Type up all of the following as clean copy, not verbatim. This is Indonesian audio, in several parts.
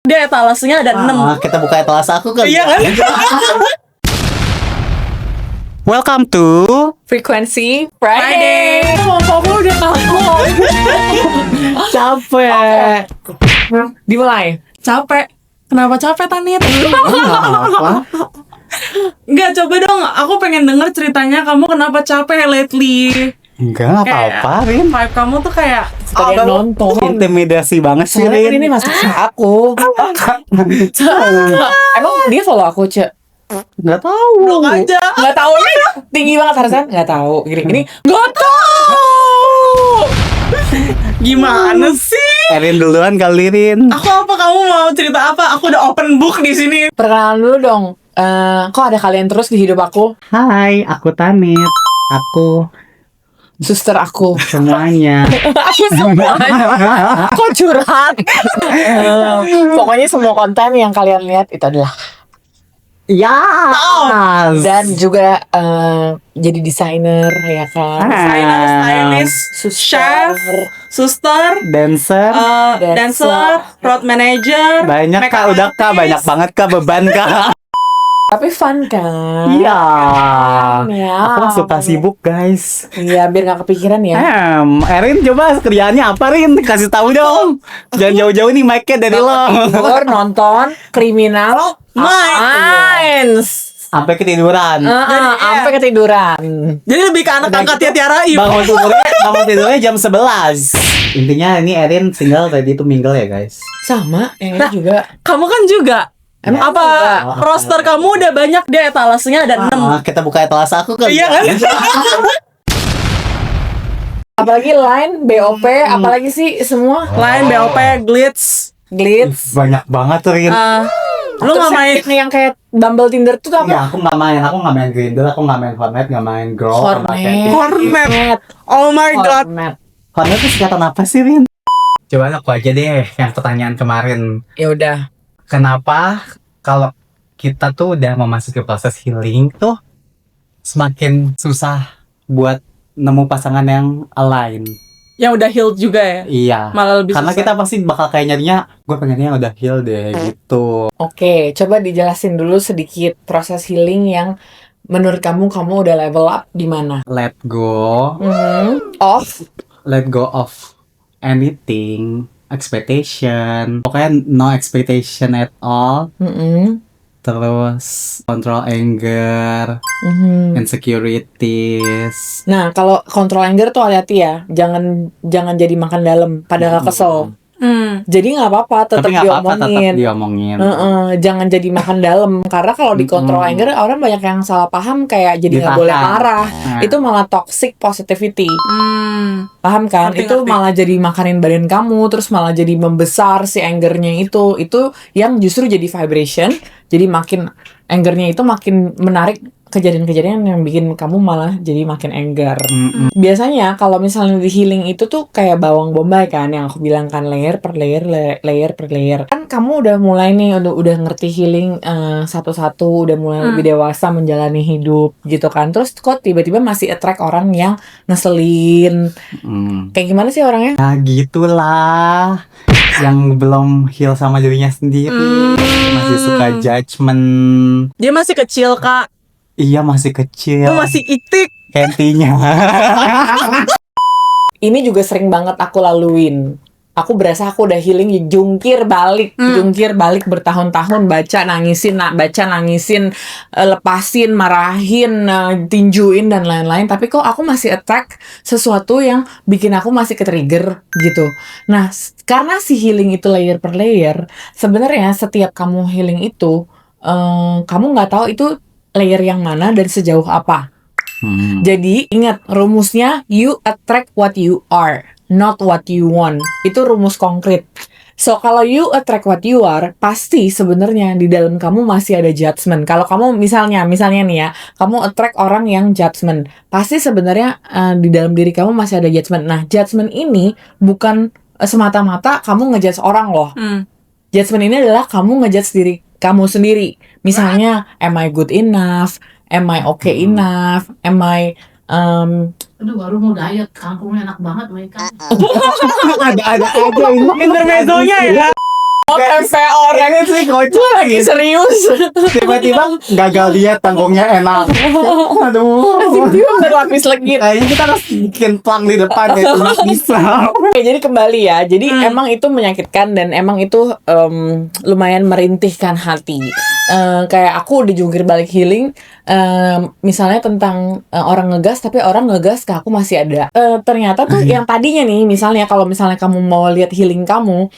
Dia etalasenya ada 6. Kita buka etalase aku kali. Iya kan? Welcome to Frequency Friday. Kamu udah kapok. capek. Dimulai. Capek. Kenapa capek, Tanit? Apa? Enggak, coba dong. Aku pengen denger ceritanya kamu kenapa capek lately. Enggak apa-apa, Rin. Vibe kamu tuh kayak Tadi nonton. Intimidasi banget sih, Soalnya kan Rin. ini masuk aku. Emang dia follow aku, Cek? Nggak tahu. blok aja. Nggak tahu nih. Tinggi banget Harsan. Nggak tahu. Gini. Nggak tahu. Gimana sih? Erin duluan kali, Rin. Aku apa, kamu mau cerita apa? Aku udah open book di sini. Perkenalan dulu dong. Kok ada kalian terus di hidup aku? Hai, aku Tanit. Aku Suster aku. semuanya. Aku semuanya. Kok curhat? Pokoknya semua konten yang kalian lihat itu adalah. Yes. Dan juga jadi desainer ya kan. Desainer, stylist, chef, suster, Dancer. dancer, road manager. Banyak makeup kak, udah kak, artist. banyak banget kak, beban kak. Tapi fun kan? Iya. Ya. Aku suka sibuk guys. Iya, biar nggak kepikiran ya. Erin coba kerjaannya apa, Rin? Kasih tahu dong. Jangan jauh-jauh nih mic-nya dari lo. Tidur, nonton Criminal Minds. Sampai ketiduran. Sampai ketiduran. Jadi lebih ke anak-angkatnya Tiara Ibu. Bangun tidurnya jam 11. Intinya ini Erin single ready to mingle ya guys. Sama, yang ini juga. Kamu kan juga. Emang Apa juga? roster kamu udah banyak, dia etalasenya ada 6. Kita buka etalase aku kali. Iya kan? Apalagi Line, BOP, apalagi sih semua. Line, BOP, Glitz. Glitz. Banyak banget tuh, Rin. Lu nggak main? yang kayak Bumble Tinder tuh apa? Enggak, aku nggak main Grindr, aku nggak main Hornet, nggak main Grow, sama kayak Hornet. Oh my god. Hornet itu singkatan apa sih, Rin? Coba aku aja deh yang pertanyaan kemarin. Ya udah. Kenapa kalau kita tuh udah memasuki proses healing tuh semakin susah buat nemu pasangan yang align? Yang udah healed juga ya? Iya. Malah lebih Karena susah. kita pasti bakal kayak nyarinya, gue pengennya yang udah heal deh gitu. Oke, coba dijelasin dulu sedikit proses healing yang menurut kamu udah level up di mana? Let go Off. of anything, expectation. Pokoknya no expectation at all. Terus control anger, insecurities. Nah, kalau control anger tuh hati-hati ya, jangan jadi makan dalam padahal kesel. Jadi nggak apa-apa, tetap Tapi nggak apa-apa, tetap diomongin. diomongin. Jangan jadi makan dalam, karena kalau di control anger orang banyak yang salah paham kayak jadi nggak boleh Ditahan. marah. Nah. Itu malah toxic positivity. Paham kan? Ngerti, Itu ngerti. malah jadi makanin badan kamu, terus malah jadi membesar si angernya itu. Itu yang justru jadi vibration. Jadi makin angernya itu makin menarik kejadian-kejadian yang bikin kamu malah jadi makin anger. Biasanya kalau misalnya di healing itu tuh kayak bawang bombay kan, yang aku bilang kan, layer per layer, layer per layer. Kan kamu udah mulai nih, udah ngerti healing satu-satu, udah mulai lebih dewasa menjalani hidup gitu kan. Terus kok tiba-tiba masih attract orang yang ngeselin. Kayak gimana sih orangnya? Ya gitulah. Yang belum heal sama dirinya sendiri, masih suka judgment. Dia masih kecil, Kak. Iya masih kecil. Lu masih itik. Kentinya. Ini juga sering banget aku laluin. Aku berasa aku udah healing, jungkir balik bertahun-tahun, baca nangisin, lepasin, marahin, tinjuin dan lain-lain. Tapi kok aku masih attack sesuatu yang bikin aku masih ke-trigger gitu. Nah, karena si healing itu layer per layer, sebenarnya setiap kamu healing itu, kamu nggak tahu itu layer yang mana dan sejauh apa. Jadi ingat rumusnya, you attract what you are, not what you want. Itu rumus konkret. So kalau you attract what you are, pasti sebenarnya di dalam kamu masih ada judgment. Kalau kamu misalnya nih ya, kamu attract orang yang judgment, pasti sebenarnya di dalam diri kamu masih ada judgment. Nah, judgment ini bukan semata-mata kamu ngejudge orang loh. Judgment ini adalah kamu ngejudge diri kamu sendiri. Misalnya, am I good enough? Am I okay enough? Am I Aduh, baru mau diet, kangkungnya enak banget mereka. Ada aja ini. Intermezzonya ya. tempe orek Ini sih kocak lagi gitu. serius. Tiba-tiba gagal diet, tanggungnya enak. Aduh. Tiba-tiba berlapis legit. Kayaknya kita harus bikin plang di depan ya, cuma bisa. Oke, jadi kembali ya. Jadi emang itu menyakitkan dan emang itu lumayan merintihkan hati. Kayak aku dijungkir balik healing, misalnya tentang orang ngegas, tapi orang ngegas ke aku masih ada. Ternyata tuh yang tadinya nih, misalnya kalau misalnya kamu mau lihat healing kamu,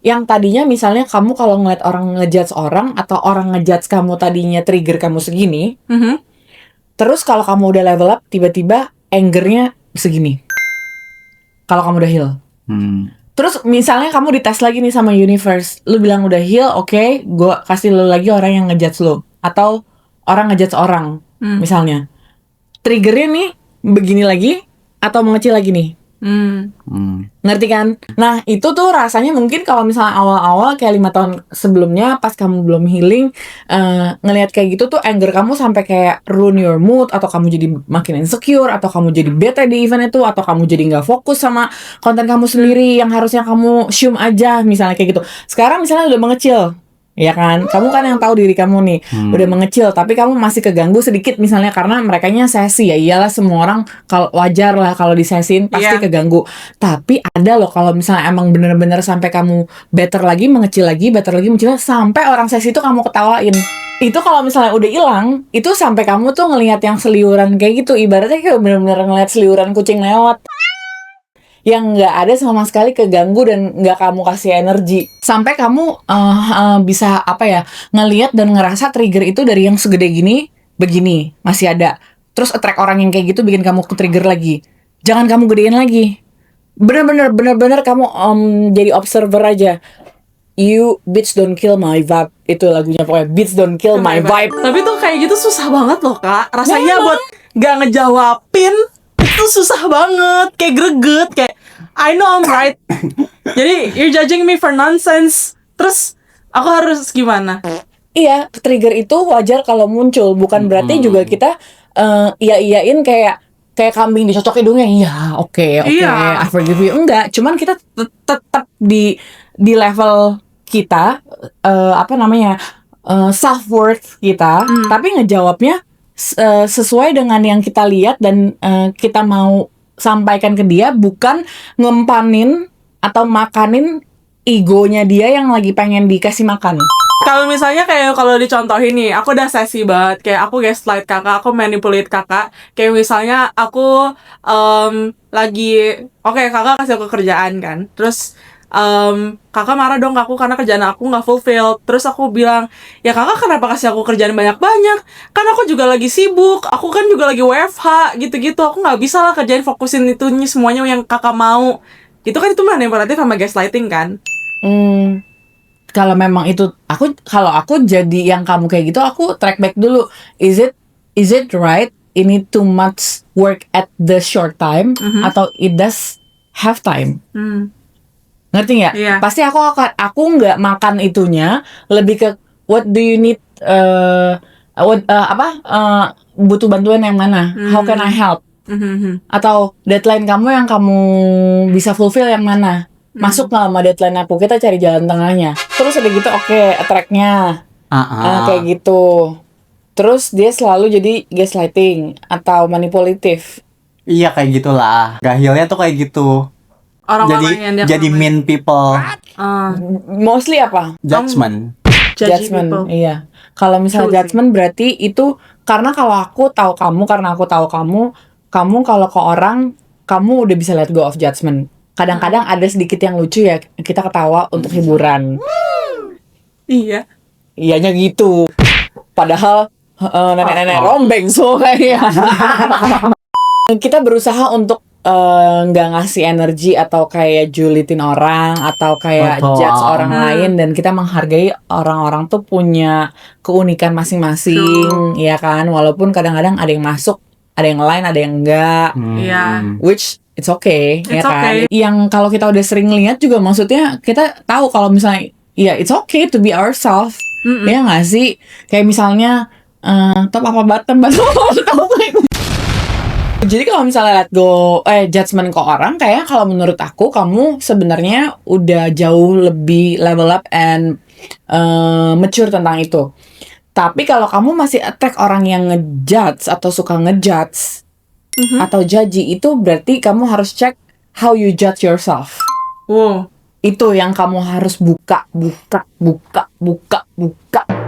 yang tadinya misalnya kamu kalau ngeliat orang ngejudge orang atau orang ngejudge kamu tadinya trigger kamu segini, Mhm. terus kalau kamu udah level up, tiba-tiba angernya segini. Kalau kamu udah heal. Terus misalnya kamu dites lagi nih sama universe, lu bilang udah heal, oke, gue kasih lu lagi orang yang ngejudge lu atau orang ngejudge orang, misalnya. Triggernya nih begini lagi atau mengecil lagi nih. Ngerti kan? Nah itu tuh rasanya mungkin kalau misalnya awal-awal kayak 5 tahun sebelumnya pas kamu belum healing, ngelihat kayak gitu tuh anger kamu sampai kayak ruin your mood, atau kamu jadi makin insecure, atau kamu jadi bete di event itu, atau kamu jadi nggak fokus sama konten kamu sendiri yang harusnya kamu cium aja, misalnya kayak gitu. Sekarang misalnya udah mengecil, ya kan, kamu kan yang tahu diri kamu nih udah mengecil, tapi kamu masih keganggu sedikit misalnya karena merekanya sesi, ya iyalah semua orang kalau wajar lah kalau disesin pasti keganggu. Tapi ada loh kalau misalnya emang bener-bener sampai kamu better lagi, mengecil lagi, better lagi, mengecil sampai orang sesi itu kamu ketawain. Itu kalau misalnya udah hilang, itu sampai kamu tuh ngelihat yang seliuran kayak gitu, ibaratnya kayak bener-bener ngelihat seliuran kucing lewat yang nggak ada sama sekali keganggu dan nggak kamu kasih energi sampai kamu bisa apa ya, ngelihat dan ngerasa trigger itu dari yang segede gini begini masih ada, terus attract orang yang kayak gitu bikin kamu ke trigger lagi, jangan kamu gedein lagi, bener-bener kamu jadi observer aja. You bitch don't kill my vibe, itu lagunya pokoknya, bitch don't kill my vibe. Tapi tuh kayak gitu susah banget loh Kak. Rasanya buat gak ngejawabin itu susah banget, kayak greget, kayak I know I'm right. Jadi you're judging me for nonsense. Terus aku harus gimana? Iya, trigger itu wajar kalau muncul, bukan berarti juga kita iya-iyain kayak kambing dicocok hidungnya. Iya, oke, Iya. I forgive you. Enggak, cuman kita tetap di level kita apa namanya? Self worth kita, tapi ngejawabnya sesuai dengan yang kita lihat dan kita mau sampaikan ke dia, bukan ngempanin atau makanin egonya dia yang lagi pengen dikasih makan. Kalau misalnya kayak kalau dicontohin nih, aku udah sesi banget, kayak aku gaslight kakak, aku manipulate kakak. Kayak misalnya aku lagi, oke, kakak kasih aku kerjaan kan, terus kakak marah dong ke aku karena kerjaan aku nggak fulfilled. Terus aku bilang, ya kakak kenapa kasih aku kerjaan banyak-banyak? Kan aku juga lagi sibuk, aku kan juga lagi WFH gitu-gitu. Aku nggak bisa lah kerjain fokusin itunya semuanya yang kakak mau. Gitu kan, itu manipulatif sama gaslighting kan? Kalau memang itu kalau aku jadi yang kamu kayak gitu, aku track back dulu. Is it right? Ini too much work at the short time atau it does have time? Ngerti nggak? Iya. Pasti aku nggak makan itunya, lebih ke what do you need, butuh bantuan yang mana? How can I help? Atau deadline kamu yang kamu bisa fulfill yang mana? Masuk nggak sama deadline aku? Kita cari jalan tengahnya. Terus udah gitu, oke, attract-nya kayak gitu. Terus dia selalu jadi gaslighting atau manipulatif. Iya kayak gitulah. Gahilnya tuh kayak gitu. Orang-orang yang dia Jadi kenal. mean people. Mostly apa? Judgment. Judging people. Iya. Kalau misalnya True sih. judgment berarti itu karena kalau aku tahu kamu, kamu kalau ke orang kamu udah bisa let go of judgment. Kadang-kadang ada sedikit yang lucu ya, kita ketawa untuk hiburan. Iya. Iyanya gitu. Padahal nenek-nenek rombeng so kayaknya. Kita berusaha untuk nggak ngasih energi atau kayak julitin orang atau kayak Betul. judge orang lain, dan kita menghargai orang-orang tuh punya keunikan masing-masing, ya kan, walaupun kadang-kadang ada yang masuk, ada yang lain, ada yang enggak, Iya. which it's okay, ya It's kan. okay. Yang kalau kita udah sering lihat juga, maksudnya kita tahu kalau misalnya ya it's okay to be ourselves, ya nggak sih, kayak misalnya top apa bottom Jadi kalau misalnya judgment ke orang, kayak kalau menurut aku kamu sebenarnya udah jauh lebih level up and mature tentang itu. Tapi kalau kamu masih attack orang yang ngejudge atau suka ngejudge atau judgy, itu berarti kamu harus cek how you judge yourself. Wow. Itu yang kamu harus buka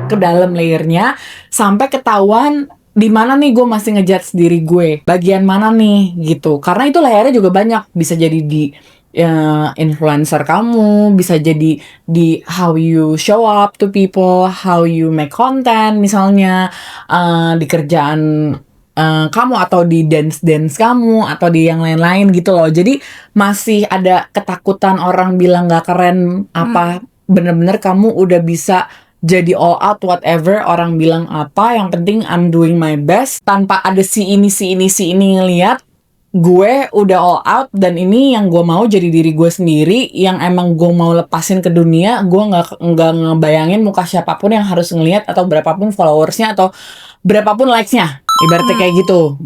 ke dalam layernya sampai ketahuan di mana nih gue masih ngejudge diri gue, bagian mana nih gitu. Karena itu layernya juga banyak, bisa jadi di influencer kamu, bisa jadi di how you show up to people, how you make content misalnya, di kerjaan kamu atau di dance kamu atau di yang lain-lain gitu loh. Jadi masih ada ketakutan orang bilang gak keren apa, bener-bener kamu udah bisa jadi all out whatever orang bilang apa, yang penting I'm doing my best tanpa ada si ini ngeliat gue udah all out dan ini yang gue mau jadi diri gue sendiri yang emang gue mau lepasin ke dunia. Gue nggak ngebayangin muka siapapun yang harus ngeliat atau berapapun followersnya atau berapapun likesnya, ibaratnya kayak gitu.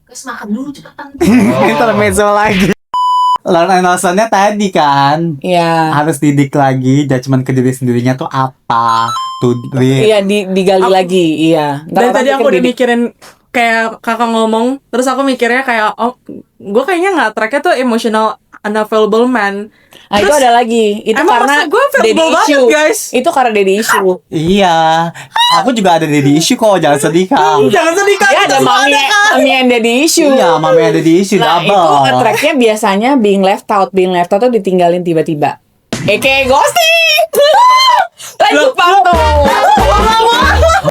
Guys, makan dulu cepetan. Intermezzo lagi. Lalu alasannya tadi kan, Iya. harus didik lagi judgement ke diri sendirinya tuh apa? Iya, digali lagi, iya. Dan tadi aku udah mikirin kayak kakak ngomong, terus aku mikirnya kayak, oh, gue kayaknya nggak tracknya tuh emotional unavailable man. Nah, itu Terus, ada lagi. Itu emang karena maksud gue available daddy banget, issue. guys. Itu karena daddy issue. Iya, aku juga ada daddy issue kok, jangan sedih Kang. Jangan sedih kan, Iya, ada kita semua mami kan. yang daddy issue. Iya, mama yang ada di issue Nah, itu double. tracknya biasanya being left out tuh ditinggalin tiba-tiba. Ghosting. Lanjut Pak tuh.